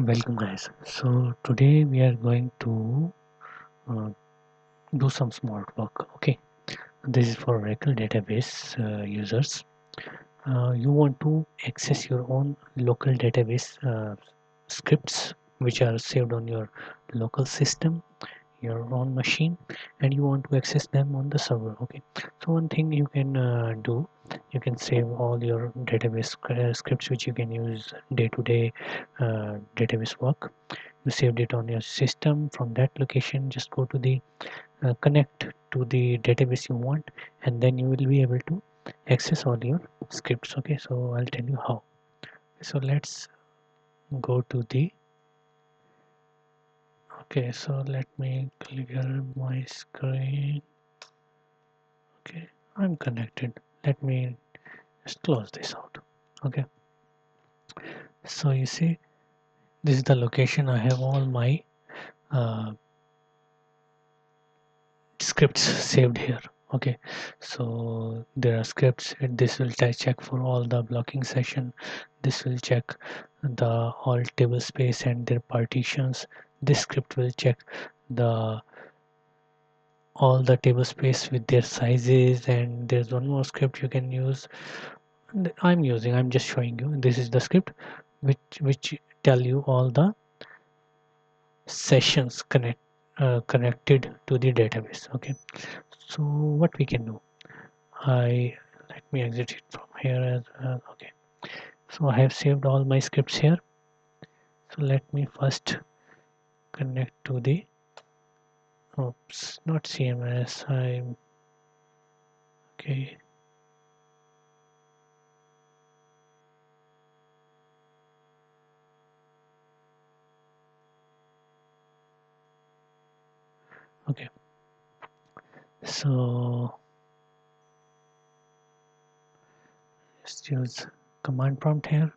Welcome guys. So today we are going to uh, do some smart work. Okay, this is for Oracle database users. You want to access your own local database scripts which are saved on your local system, your own machine, and you want to access them on the server. Okay, so one thing you can do, you can save all your database scripts which you can use day to day database work. You saved it on your system. From that location, just go to the connect to the database you want, and then you will be able to access all your scripts. Okay, so I'll tell you how. So let's go to the okay, so let me clear my screen. Okay, I'm connected. Let me just close this out. Okay, so you see, this is the location. I have all my uh, scripts saved here. Okay, so there are scripts, and this will check for all the blocking session. This will check the all table space and their partitions. This script will check the all the table space with their sizes, and there's one more script you can use. I'm just showing you, this is the script which tell you all the sessions connected to the database. Okay, so what we can do, I let me exit it from here as well. Okay, so I have saved all my scripts here. So let me first connect to the oops, not CMS. I'm okay. Okay, so let's use command prompt here.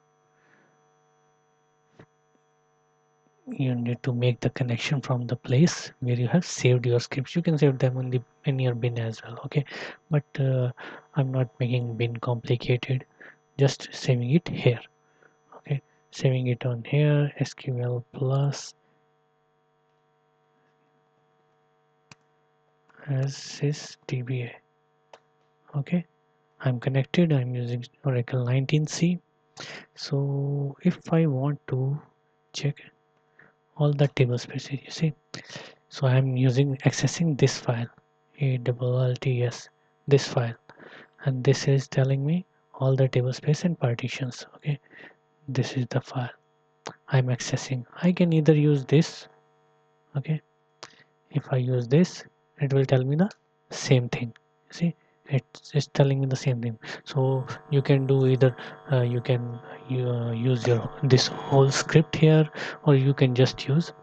You need to make the connection from the place where you have saved your scripts. You can save them in your bin as well. Okay, but I'm not making bin complicated, just saving it here. Okay, saving it on here, SQL plus as sysdba. Okay, I'm connected. I'm using Oracle 19c. So if I want to check all the table spaces, you see, so I'm using accessing this file, ALLTS, this file, and this is telling me all the table space and partitions. Okay, this is the file I'm accessing. I can either use this. Okay, if I use this, it will tell me the same thing. See, it's telling me the same thing. So you can do either you can use your this whole script here, or you can just use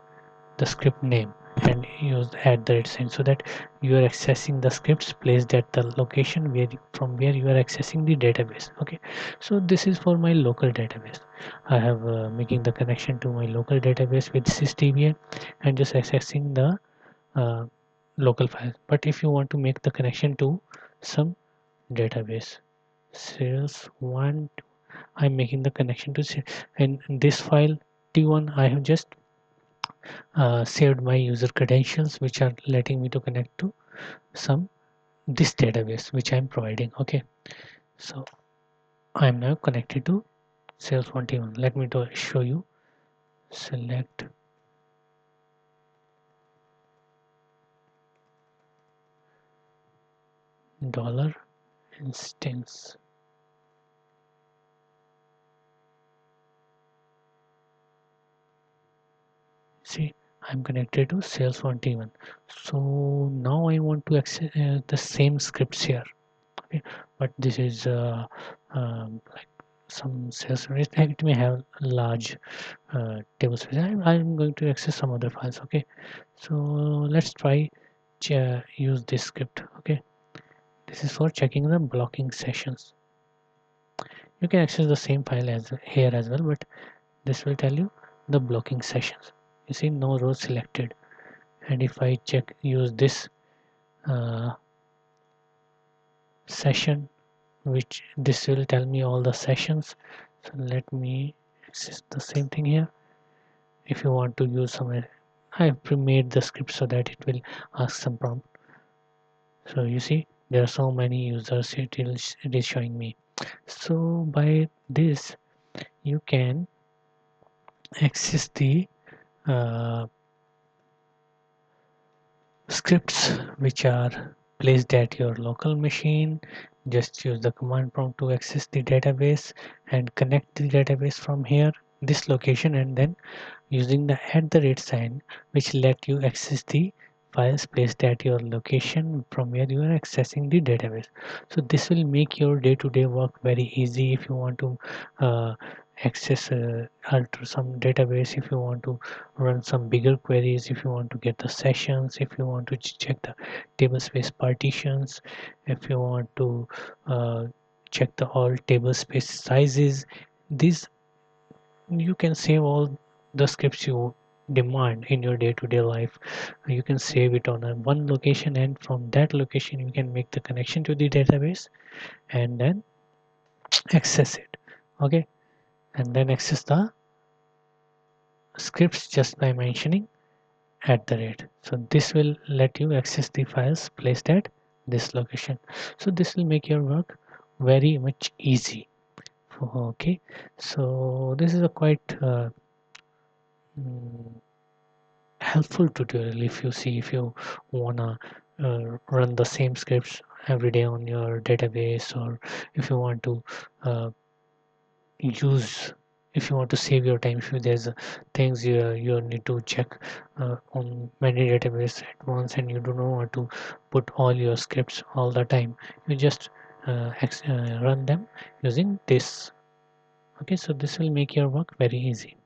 the script name and use add the sign, so that you are accessing the scripts placed at the location where from where you are accessing the database. Okay, so this is for my local database. I have making the connection to my local database with sysdba and just accessing the uh, local file. But if you want to make the connection to some database, sales one, I'm making the connection to and this file t1, I have just saved my user credentials which are letting me to connect to some this database which I'm providing. Okay, so I'm now connected to sales 21. Let me to show you. Select dollar instance. See, I'm connected to sales 21. So now I want to access the same scripts here. Okay, but this is like some sales units, it may have large table space. I'm going to access some other files. Okay, so let's try use this script. Okay, this is for checking the blocking sessions. You can access the same file as here as well, but this will tell you the blocking sessions. You see, no row selected. And if I check use this uh, session, which this will tell me all the sessions. So let me access the same thing here. if you want to use some, I've pre-made the script so that it will ask some prompt. So you see there are so many users, it is showing me. So by this you can access the uh, scripts which are placed at your local machine. Just use the command prompt to access the database and connect the database from here, this location, and then using the @sign which let you access the files placed at your location from where you are accessing the database. So this will make your day-to-day work very easy. If you want to uh, access alter some database, if you want to run some bigger queries, if you want to get the sessions, if you want to check the tablespace partitions, if you want to check the all tablespace sizes, these you can save all the scripts you demand in your day-to-day life. You can save it on a one location, and from that location you can make the connection to the database and then access it. Okay, and then access the scripts just by mentioning @. So this will let you access the files placed at this location. So this will make your work very much easy. Okay, so this is a quite mm, helpful tutorial. If you see, if you wanna run the same scripts every day on your database, or if you want to use, if you want to save your time, if there's things you need to check on many database at once and you do not want to put all your scripts all the time, you just run them using this. Okay, so this will make your work very easy.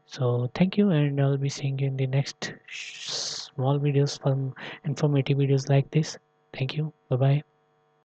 So thank you, and I'll be seeing you in the next small videos from informative videos like this. Thank you. Bye bye.